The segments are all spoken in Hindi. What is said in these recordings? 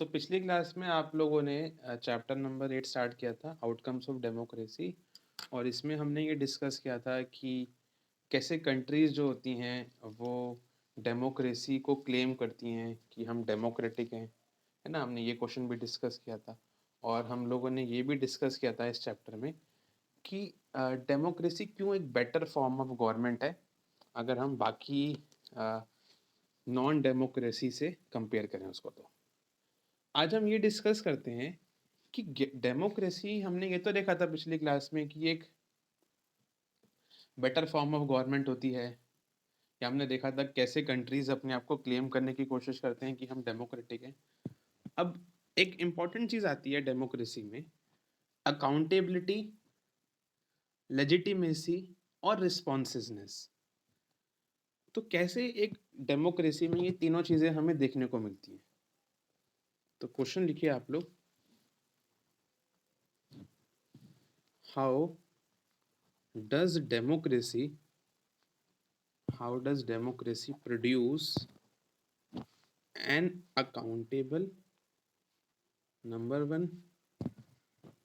तो पिछली क्लास में आप लोगों ने चैप्टर नंबर 8 स्टार्ट किया था, आउटकम्स ऑफ डेमोक्रेसी। और इसमें हमने ये डिस्कस किया था कि कैसे कंट्रीज़ जो होती हैं वो डेमोक्रेसी को क्लेम करती हैं कि हम डेमोक्रेटिक हैं, है ना? हमने ये क्वेश्चन भी डिस्कस किया था। और हम लोगों ने ये भी डिस्कस किया था इस चैप्टर में कि डेमोक्रेसी क्यों एक बेटर फॉर्म ऑफ गवर्नमेंट है अगर हम बाकी नॉन डेमोक्रेसी से कंपेयर करें उसको। तो आज हम ये डिस्कस करते हैं कि डेमोक्रेसी, हमने ये तो देखा था पिछली क्लास में कि एक बेटर फॉर्म ऑफ गवर्नमेंट होती है, या हमने देखा था कैसे कंट्रीज अपने आप को क्लेम करने की कोशिश करते हैं कि हम डेमोक्रेटिक हैं। अब एक इम्पॉर्टेंट चीज़ आती है डेमोक्रेसी में, अकाउंटेबिलिटी, लेजिटिमेसी और रिस्पॉन्सिवनेस। तो कैसे एक डेमोक्रेसी में ये तीनों चीज़ें हमें देखने को मिलती हैं। तो क्वेश्चन लिखिए आप लोग, how does democracy produce an accountable, number one,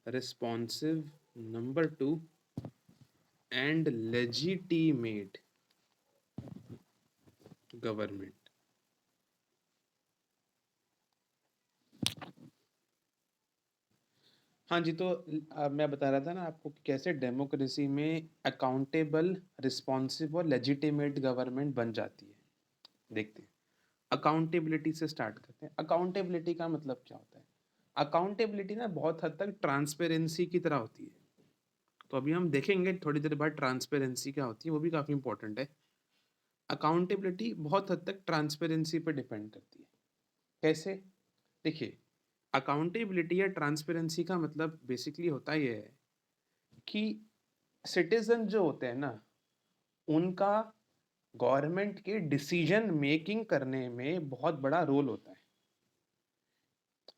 responsive, number two, and legitimate government? हाँ जी, तो मैं बता रहा था ना आपको कि कैसे डेमोक्रेसी में अकाउंटेबल, रिस्पॉन्सिव और लेजिटिमेट गवर्नमेंट बन जाती है। देखते हैं, अकाउंटेबिलिटी से स्टार्ट करते हैं। अकाउंटेबिलिटी का मतलब क्या होता है? अकाउंटेबिलिटी ना बहुत हद तक ट्रांसपेरेंसी की तरह होती है। तो अभी हम देखेंगे थोड़ी देर बाद ट्रांसपेरेंसी क्या होती है, वो भी काफ़ी इंपॉर्टेंट है। अकाउंटेबिलिटी बहुत हद तक ट्रांसपेरेंसी पे डिपेंड करती है। कैसे? देखिए, अकाउंटेबिलिटी या ट्रांसपेरेंसी का मतलब बेसिकली होता ये है कि सिटीजन जो होते हैं ना, उनका गवर्नमेंट के डिसीजन मेकिंग करने में बहुत बड़ा रोल होता है।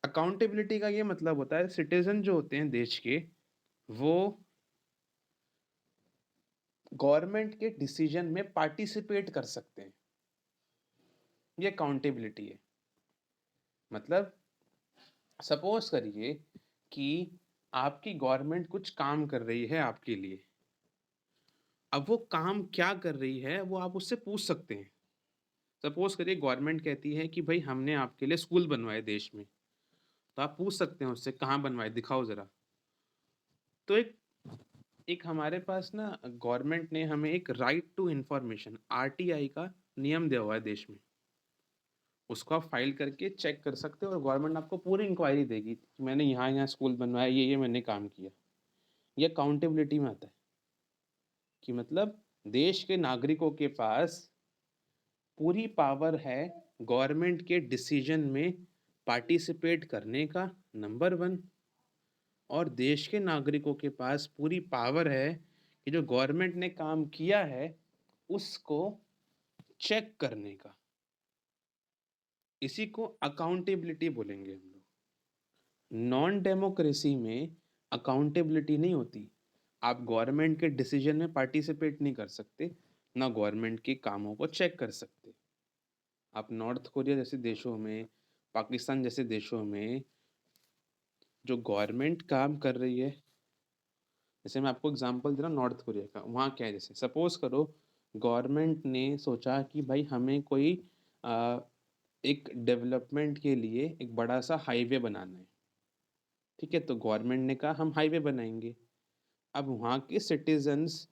अकाउंटेबिलिटी का ये मतलब होता है सिटीजन जो होते हैं देश के, वो गवर्नमेंट के डिसीजन में पार्टिसिपेट कर सकते हैं। ये अकाउंटेबिलिटी है। मतलब सपोज करिए कि आपकी गवर्नमेंट कुछ काम कर रही है आपके लिए। अब वो काम क्या कर रही है वो आप उससे पूछ सकते हैं। सपोज करिए गवर्नमेंट कहती है कि भाई हमने आपके लिए स्कूल बनवाए देश में, तो आप पूछ सकते हैं उससे कहाँ बनवाए, दिखाओ ज़रा। तो एक एक हमारे पास ना गवर्नमेंट ने हमें एक राइट टू इंफॉर्मेशन, आरटीआई का नियम दिया हुआ है देश में। उसको आप फाइल करके चेक कर सकते हो और गवर्नमेंट आपको पूरी इंक्वायरी देगी कि मैंने यहाँ स्कूल बनवाया, ये मैंने काम किया। ये अकाउंटेबिलिटी में आता है कि मतलब देश के नागरिकों के पास पूरी पावर है गवर्नमेंट के डिसीजन में पार्टिसिपेट करने का, नंबर वन। और देश के नागरिकों के पास पूरी पावर है कि जो गवर्नमेंट ने काम किया है उसको चेक करने का। इसी को अकाउंटेबिलिटी बोलेंगे हम लोग। नॉन डेमोक्रेसी में अकाउंटेबिलिटी नहीं होती। आप गवर्नमेंट के डिसीजन में पार्टिसिपेट नहीं कर सकते, ना गवर्नमेंट के कामों को चेक कर सकते। आप नॉर्थ कोरिया जैसे देशों में, पाकिस्तान जैसे देशों में जो गवर्नमेंट काम कर रही है, जैसे मैं आपको एग्जांपल दे रहा हूँ नॉर्थ कोरिया का। वहाँ क्या है, जैसे सपोज करो गवर्नमेंट ने सोचा कि भाई हमें कोई अ, एक डेवलपमेंट के लिए एक बड़ा सा हाईवे बनाना है। ठीक है, तो गवर्नमेंट ने कहा हम हाईवे बनाएंगे। अब वहाँ के सिटीजन्स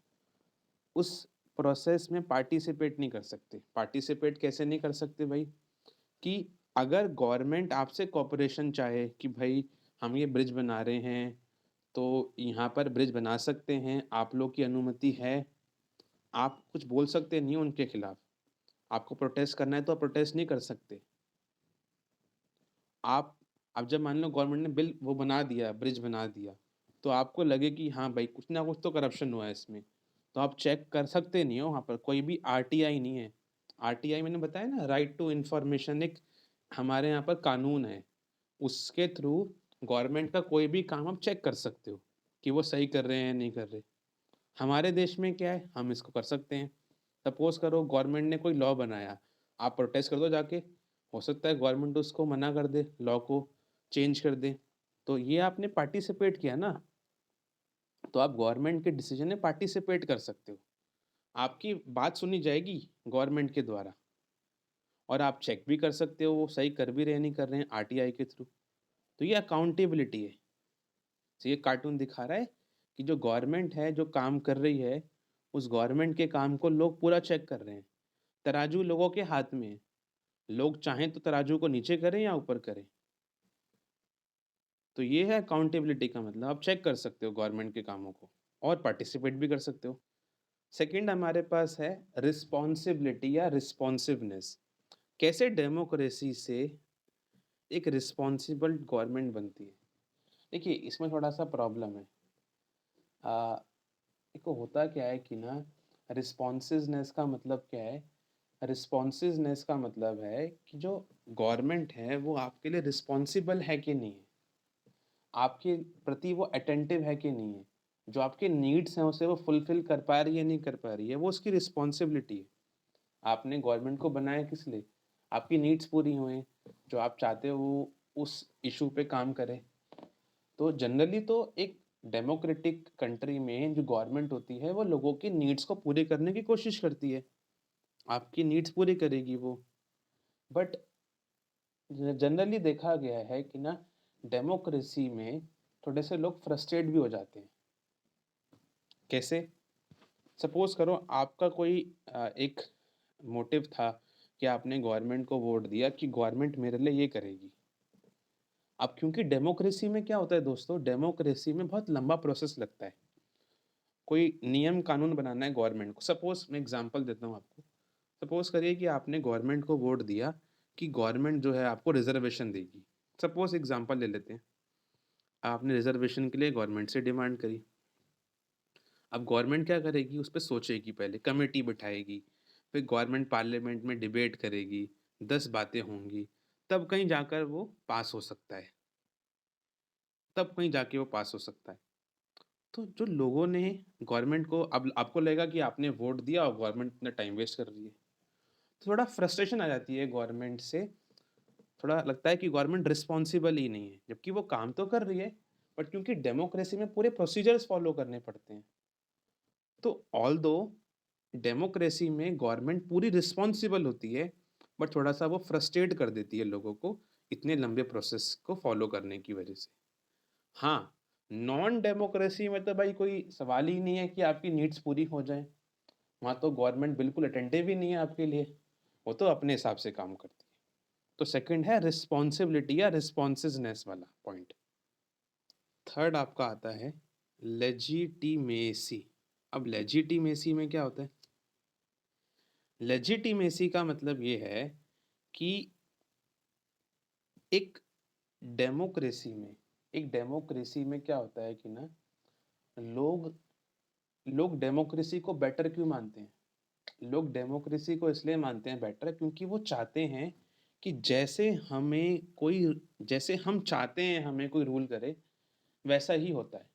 उस प्रोसेस में पार्टिसिपेट नहीं कर सकते। पार्टिसिपेट कैसे नहीं कर सकते भाई? कि अगर गवर्नमेंट आपसे कोऑपरेशन चाहे कि भाई हम ये ब्रिज बना रहे हैं, तो यहाँ पर ब्रिज बना सकते हैं, आप लोग की अनुमति है, आप कुछ बोल सकते नहीं हो उनके खिलाफ। आपको प्रोटेस्ट करना है तो आप प्रोटेस्ट नहीं कर सकते। आप अब जब मान लो गवर्नमेंट ने बिल वो बना दिया, ब्रिज बना दिया, तो आपको लगे कि हाँ भाई कुछ ना कुछ तो करप्शन हुआ है इसमें, तो आप चेक कर सकते नहीं हो। वहाँ पर कोई भी आरटीआई नहीं है। आरटीआई मैंने बताया ना, राइट टू इंफॉर्मेशन, एक हमारे यहाँ पर कानून है। उसके थ्रू गवर्नमेंट का कोई भी काम आप चेक कर सकते हो कि वो सही कर रहे हैं नहीं कर रहे। हमारे देश में क्या है, हम इसको कर सकते हैं। सपोज करो गवर्नमेंट ने कोई लॉ बनाया, आप प्रोटेस्ट कर दो जाके। हो सकता है गवर्नमेंट उसको मना कर दे लॉ को, चेंज कर दें। तो ये आपने पार्टिसिपेट किया ना, तो आप गवर्नमेंट के डिसीजन में पार्टिसिपेट कर सकते हो। आपकी बात सुनी जाएगी गवर्नमेंट के द्वारा और आप चेक भी कर सकते हो वो सही कर भी रहे हैं नहीं कर रहे हैं आरटीआई के थ्रू। तो ये अकाउंटेबिलिटी है। तो ये कार्टून दिखा रहा है कि जो गवर्नमेंट है, जो काम कर रही है, उस गवर्नमेंट के काम को लोग पूरा चेक कर रहे हैं। तराजू लोगों के हाथ में है। लोग चाहें तो तराजू को नीचे करें या ऊपर करें। तो ये है अकाउंटेबिलिटी का मतलब, आप चेक कर सकते हो गवर्नमेंट के कामों को और पार्टिसिपेट भी कर सकते हो। सेकंड हमारे पास है रिस्पॉन्सिबिलिटी या रिस्पॉन्सिवनेस। कैसे डेमोक्रेसी से एक रिस्पॉन्सिबल गवर्नमेंट बनती है। देखिए इसमें थोड़ा-सा प्रॉब्लम है। देखो होता क्या है कि ना, रिस्पॉन्सिवनेस का मतलब क्या है? रिस्पॉन्सिवनेस का मतलब है कि जो गवर्नमेंट है वो आपके लिए रिस्पॉन्सिबल है कि नहीं है? आपके प्रति वो अटेंटिव है कि नहीं है? जो आपके नीड्स हैं उसे वो फुलफ़िल कर पा रही है, नहीं कर पा रही है, वो उसकी रिस्पॉन्सिबिलिटी है। आपने गवर्नमेंट को बनाया किस लिए? आपकी नीड्स पूरी होएँ, जो आप चाहते हो वो उस इश्यू पे काम करे। तो जनरली तो एक डेमोक्रेटिक कंट्री में जो गवर्नमेंट होती है वो लोगों की नीड्स को पूरे करने की कोशिश करती है। आपकी नीड्स पूरी करेगी वो। बट जनरली देखा गया है कि ना, डेमोक्रेसी में थोड़े से लोग फ्रस्ट्रेट भी हो जाते हैं। कैसे? सपोज़ करो आपका कोई एक मोटिव था कि आपने गवर्नमेंट को वोट दिया कि गवर्नमेंट मेरे लिए ये करेगी। अब क्योंकि डेमोक्रेसी में क्या होता है दोस्तों, डेमोक्रेसी में बहुत लंबा प्रोसेस लगता है। कोई नियम कानून बनाना है गवर्नमेंट को। सपोज़ मैं एग्ज़ाम्पल देता हूँ आपको। सपोज़ करिए कि आपने गवर्नमेंट को वोट दिया कि गवर्नमेंट जो है आपको रिज़र्वेशन देगी। सपोज़ एग्ज़ाम्पल ले लेते हैं। आपने रिज़र्वेशन के लिए गवर्नमेंट से डिमांड करी। अब गवर्नमेंट क्या करेगी, उस पे सोचेगी पहले, कमेटी बिठाएगी, फिर गवर्नमेंट पार्लियामेंट में डिबेट करेगी, 10 बातें होंगी, तब कहीं जाकर वो पास हो सकता है। तब कहीं जाके वो पास हो सकता है। तो जो लोगों ने गवर्नमेंट को, अब आपको लगेगा कि आपने वोट दिया और गवर्नमेंट इतना टाइम वेस्ट कर रही है। तो थोड़ा फ्रस्ट्रेशन आ जाती है गवर्नमेंट से, थोड़ा लगता है कि गवर्नमेंट रिस्पॉन्सिबल ही नहीं है, जबकि वो काम तो कर रही है, बट क्योंकि डेमोक्रेसी में पूरे प्रोसीजर्स फॉलो करने पड़ते हैं। तो ऑल्दो डेमोक्रेसी में गवर्नमेंट पूरी रिस्पॉन्सिबल होती है, बट थोड़ा-सा वो फ्रस्ट्रेट कर देती है लोगों को, इतने लंबे प्रोसेस को फॉलो करने की वजह से। हाँ, नॉन डेमोक्रेसी में तो भाई कोई सवाल ही नहीं है कि आपकी नीड्स पूरी हो जाएँ। वहाँ तो गवर्नमेंट बिल्कुल अटेंटिव ही नहीं है आपके लिए, वो तो अपने हिसाब से काम करती है। तो सेकंड है रिस्पॉन्सिबिलिटी या रिस्पॉन्सिवनेस वाला पॉइंट। थर्ड आपका आता है लेजिटिमेसी। अब लेजिटिमेसी में क्या होता है? लेजिटिमेसी का मतलब ये है कि एक डेमोक्रेसी में क्या होता है कि ना, लोग लोग डेमोक्रेसी को बेटर क्यों मानते हैं? लोग डेमोक्रेसी को इसलिए मानते हैं बेटर क्योंकि वो चाहते हैं कि जैसे हम चाहते हैं हमें कोई रूल करे, वैसा ही होता है।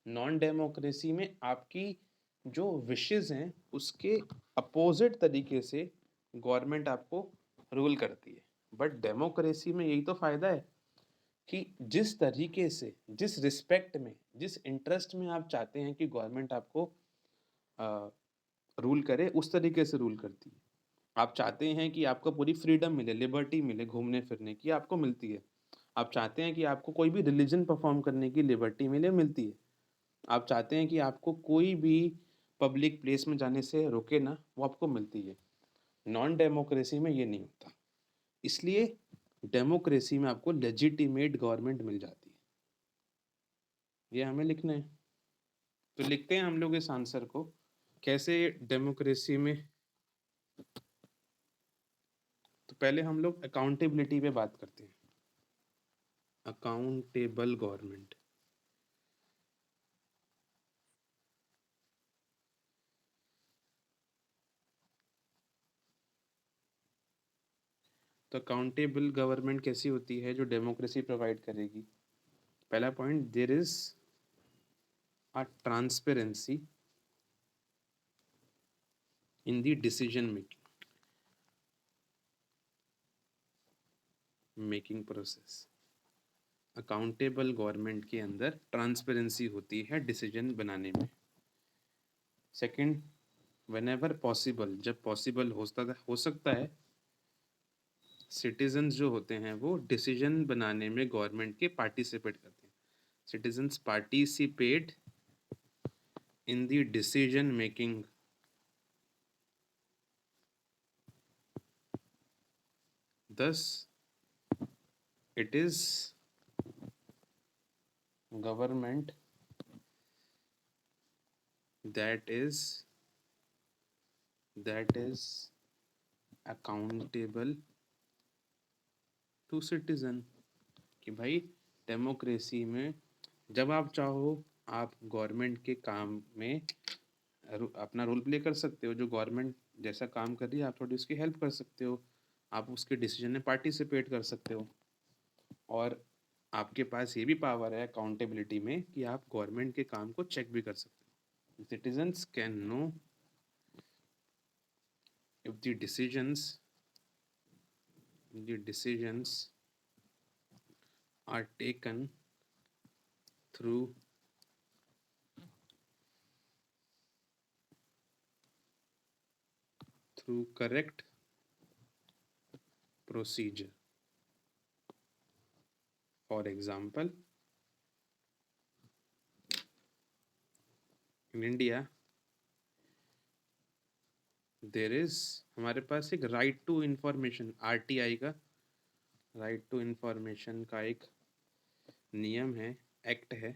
नॉन डेमोक्रेसी में आपकी जो विशेज़ हैं, उसके अपोज़िट तरीके से गवर्नमेंट आपको रूल करती है। बट डेमोक्रेसी में यही तो फ़ायदा है कि जिस तरीके से, जिस रिस्पेक्ट में, जिस इंटरेस्ट में आप चाहते हैं कि गवर्नमेंट आपको अ, रूल करे, उस तरीके से रूल करती है। आप चाहते हैं कि आपको पूरी फ्रीडम मिले, लिबर्टी मिले घूमने-फिरने की, आपको मिलती है। आप चाहते हैं कि आपको कोई भी रिलिजन परफ़ॉर्म करने की लिबर्टी मिले, मिलती है। आप चाहते हैं कि आपको कोई भी पब्लिक प्लेस में जाने से रोके ना, वो आपको मिलती है। नॉन डेमोक्रेसी में ये नहीं होता। इसलिए डेमोक्रेसी में आपको लेजिटिमेट गवर्नमेंट मिल जाती है। ये हमें लिखना है। तो लिखते हैं हम लोग इस आंसर को। कैसे डेमोक्रेसी में, तो पहले हम लोग अकाउंटेबिलिटी पे बात करते हैं। Accountable government. तो अकाउंटेबल गवर्नमेंट कैसी होती है? जो डेमोक्रेसी प्रोवाइड करेगी। पहला point, there is a transparency in the decision making process. Accountable government के अंदर ट्रांसपेरेंसी होती है डिसीजन बनाने में। सेकंड, व्हेनेवर पॉसिबल, जब पॉसिबल हो सकता है, सिटीजन्स जो होते हैं वो डिसीजन बनाने में गवर्नमेंट के पार्टिसिपेट करते हैं। Citizens participate in the decision making thus it is government that is accountable to citizen। कि भाई डेमोक्रेसी में जब आप चाहो आप गवर्नमेंट के काम में अपना रोल प्ले कर सकते हो। जो गवर्नमेंट जैसा काम कर रही है आप थोड़ी उसकी हेल्प कर सकते हो, आप उसके डिसीजन में पार्टिसिपेट कर सकते हो। और आपके पास ये भी पावर है अकाउंटेबिलिटी में कि आप गवर्नमेंट के काम को चेक भी कर सकते हो। Citizens can know if the decisions are taken through correct procedure। For example, in India there is हमारे पास एक राइट टू इंफॉर्मेशन, आरटीआई का, राइट टू इंफॉर्मेशन का एक नियम है, एक्ट है।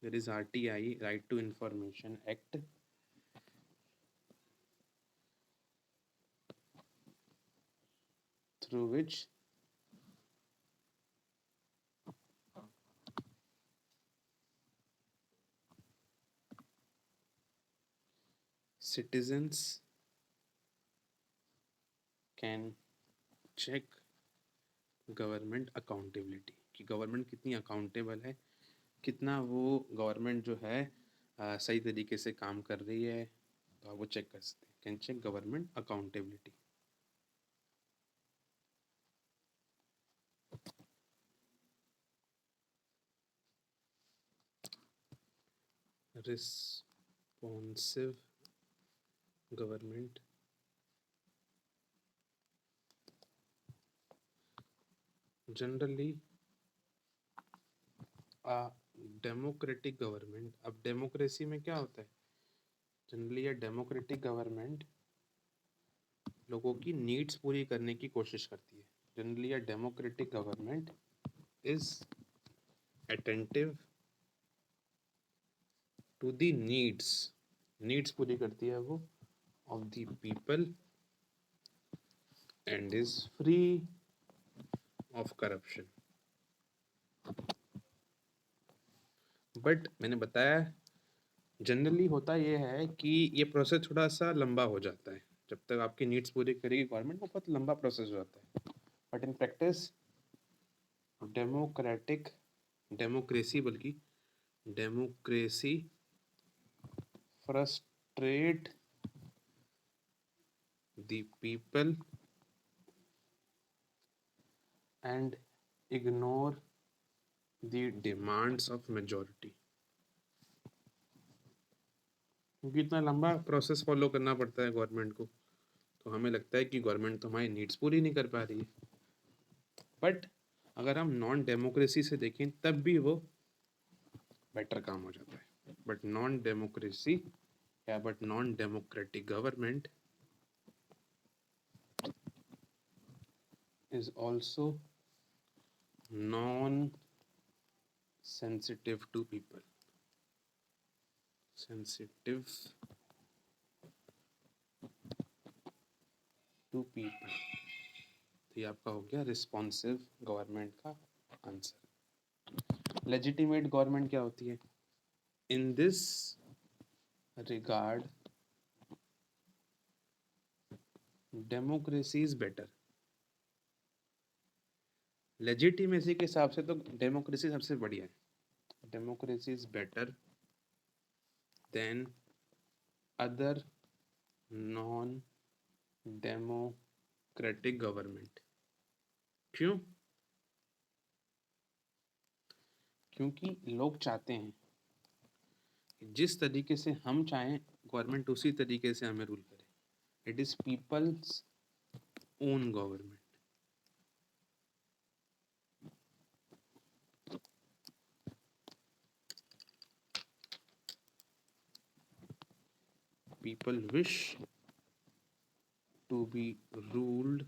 There is RTI, right to information act, through which citizens can check government accountability, कि गवर्नमेंट कितनी अकाउंटेबल है, कितना वो गवर्नमेंट जो है सही तरीके से काम कर रही है, तो आप वो चेक कर सकते हैं। Can check government accountability. Responsive government generally democratic government. अब डेमोक्रेसी में क्या होता है, जनरली ये डेमोक्रेटिक गवर्नमेंट लोगों की नीड्स पूरी करने की कोशिश करती है। जनरली ये democratic government is attentive to the needs पूरी करती है वो of the people and is free of corruption. But मैंने बताया जनरली होता ये है कि ये प्रोसेस थोड़ा सा लंबा हो जाता है। जब तक आपकी नीड्स पूरी करेगी गवर्नमेंट, वो बहुत लंबा प्रोसेस हो जाता है। But in practice democracy frustrate the people and ignore the demands of majority. क्योंकि इतना लंबा प्रोसेस फॉलो करना पड़ता है गवर्नमेंट को, तो हमें लगता है कि गवर्नमेंट तो हमारी नीड्स पूरी नहीं कर पा रही है। बट अगर हम नॉन डेमोक्रेसी से देखें तब भी वो बेटर काम हो जाता है। But non democratic government is also non-sensitive to people, sensitive to people। तो ये आपका हो गया रिस्पॉन्सिव गवर्नमेंट का आंसर। लेजिटिमेट गवर्नमेंट क्या होती है? In this regard democracy is better. Legitimacy के हिसाब से तो डेमोक्रेसी सबसे बढ़िया है। Democracy is better than other non democratic government. क्यों? क्योंकि लोग चाहते हैं जिस तरीके से हम चाहें गवर्नमेंट उसी तरीके से हमें रूल करे। It is people's own government. People wish to be ruled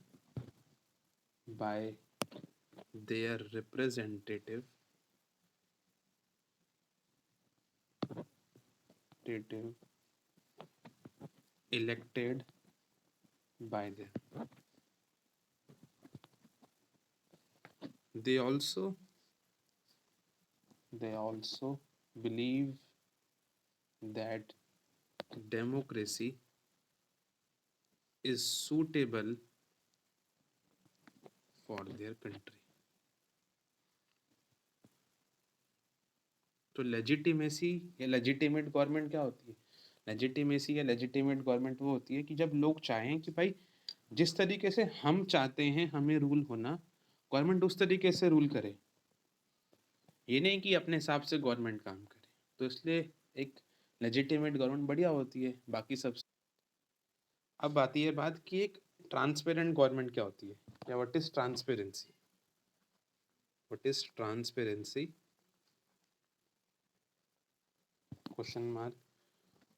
by their representative elected by them. They also believe that democracy is suitable for their country. तो लेजिटिमेसी या लेजिटिमेट गवर्नमेंट क्या होती है? लेजिटिमेसी या लेजिटिमेट गवर्नमेंट वो होती है कि जब लोग चाहें कि भाई जिस तरीके से हम चाहते हैं हमें रूल होना, गवर्नमेंट उस तरीके से रूल करे। ये नहीं कि अपने हिसाब से गवर्नमेंट काम करे। तो इसलिए एक लेजिटिमेट गवर्नमेंट बढ़िया होती है बाकी सब। अब आती है बात कि एक ट्रांसपेरेंट गवर्नमेंट क्या होती है, या what is transparency? What is transparency? Question mark.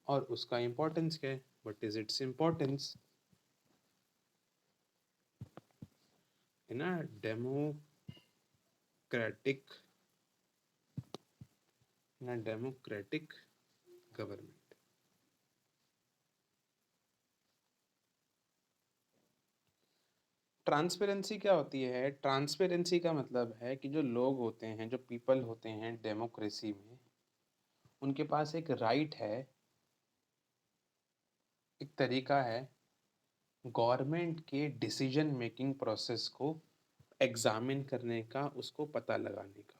और उसका इंपॉर्टेंस क्या है? What is its importance in a democratic government? Transparency क्या होती है? ट्रांसपेरेंसी का मतलब है कि जो लोग होते हैं, जो पीपल होते हैं डेमोक्रेसी में, उनके पास एक राइट है, एक तरीका है गवर्नमेंट के डिसीजन मेकिंग प्रोसेस को एग्जामिन करने का, उसको पता लगाने का।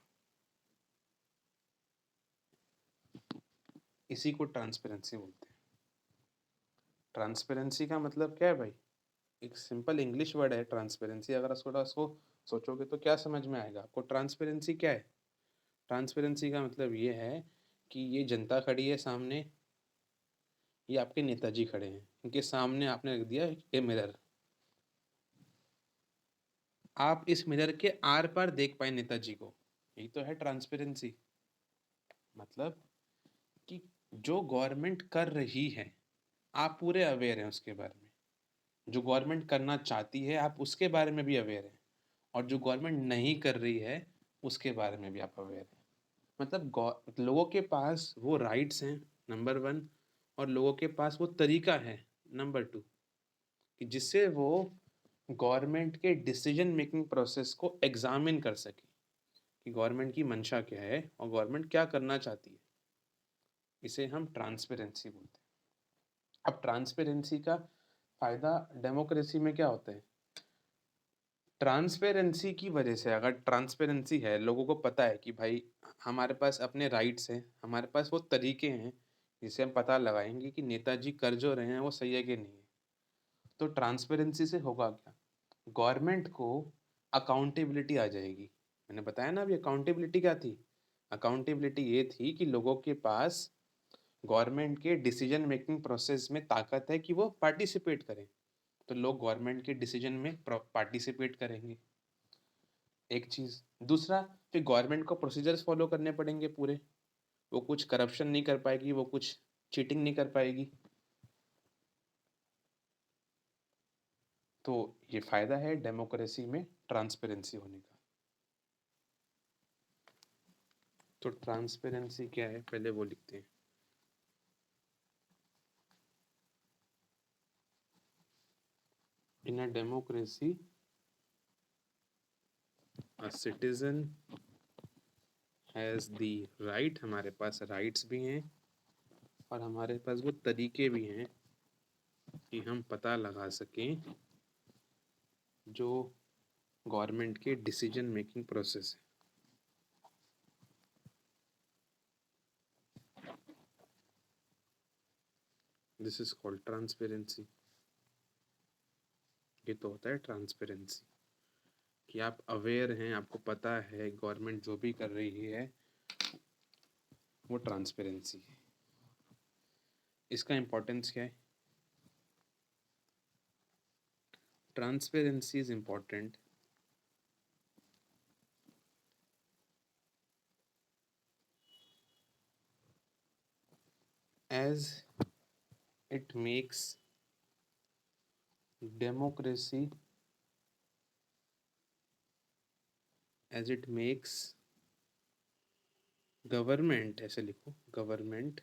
इसी को ट्रांसपेरेंसी बोलते हैं। ट्रांसपेरेंसी का मतलब क्या है भाई? एक सिंपल इंग्लिश वर्ड है ट्रांसपेरेंसी। अगर उसको सोचोगे तो क्या समझ में आएगा आपको? ट्रांसपेरेंसी क्या है? ट्रांसपेरेंसी का मतलब ये है कि ये जनता खड़ी है सामने, ये आपके नेताजी खड़े हैं, इनके सामने आपने रख दिया ये मिरर। आप इस मिरर के आर पार देख पाए नेताजी को, यही तो है ट्रांसपेरेंसी। मतलब कि जो गवर्नमेंट कर रही है आप पूरे अवेयर हैं उसके बारे में, जो गवर्नमेंट करना चाहती है आप उसके बारे में भी अवेयर हैं, और जो गवर्नमेंट नहीं कर रही है उसके बारे में भी आप अवेयर हैं। मतलब लोगों के पास वो राइट्स हैं नंबर वन, और लोगों के पास वो तरीका है नंबर टू, कि जिससे वो गवर्नमेंट के डिसीजन मेकिंग प्रोसेस को एग्जामिन कर सके कि गवर्नमेंट की मंशा क्या है और गवर्नमेंट क्या करना चाहती है। इसे हम ट्रांसपेरेंसी बोलते हैं। अब ट्रांसपेरेंसी का फायदा डेमोक्रेसी में क्या होता है? ट्रांसपेरेंसी की वजह से, अगर ट्रांसपेरेंसी है, लोगों को पता है कि भाई हमारे पास अपने राइट्स हैं, हमारे पास वो तरीके हैं जिससे हम पता लगाएंगे कि नेताजी कर जो रहे हैं वो सही है कि नहीं है। तो ट्रांसपेरेंसी से होगा क्या? गवर्नमेंट को अकाउंटेबिलिटी आ जाएगी। मैंने बताया ना अभी अकाउंटेबिलिटी क्या थी। अकाउंटेबिलिटी ये थी कि लोगों के पास गवर्नमेंट के डिसीजन मेकिंग प्रोसेस में ताकत है कि वो पार्टिसिपेट करें, तो लोग गवर्नमेंट के डिसीजन में पार्टिसिपेट करेंगे। एक चीज़। दूसरा, फिर गवर्नमेंट को प्रोसीजर्स फॉलो करने पड़ेंगे पूरे। वो कुछ करप्शन नहीं कर पाएगी, वो कुछ चीटिंग नहीं कर पाएगी। तो ये फायदा है डेमोक्रेसी में ट्रांसपेरेंसी होने का। तो ट्रांसपेरेंसी क्या है पहले वो लिखते हैं। In a democracy a citizen has the right, हमारे पास राइट्स भी हैं और हमारे पास वो तरीके भी हैं कि हम पता लगा सकें जो गवर्नमेंट के डिसीजन मेकिंग प्रोसेस है। This is called transparency. ये तो होता है ट्रांसपेरेंसी, कि आप अवेयर हैं, आपको पता है गवर्नमेंट जो भी कर रही है वो ट्रांसपेरेंसी है। इसका इम्पोर्टेंस क्या है? Transparency is important as it makes democracy, as it makes government, ऐसे लिखो, government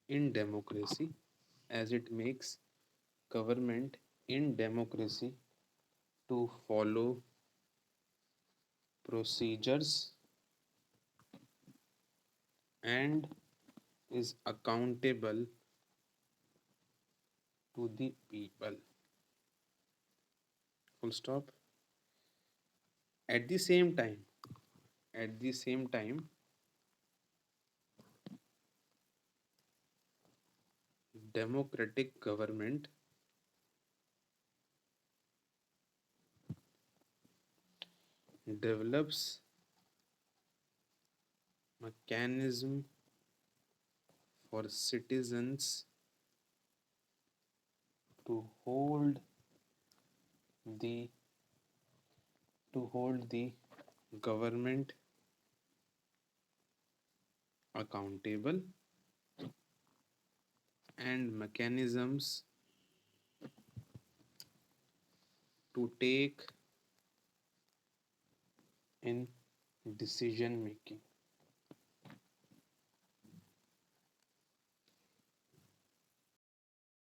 in democracy, as it makes government in democracy to follow procedures and is accountable to the people. Full stop. At the same time, at the same time, democratic government develops mechanism for citizens to the hold the government accountable and mechanisms to take in decision making.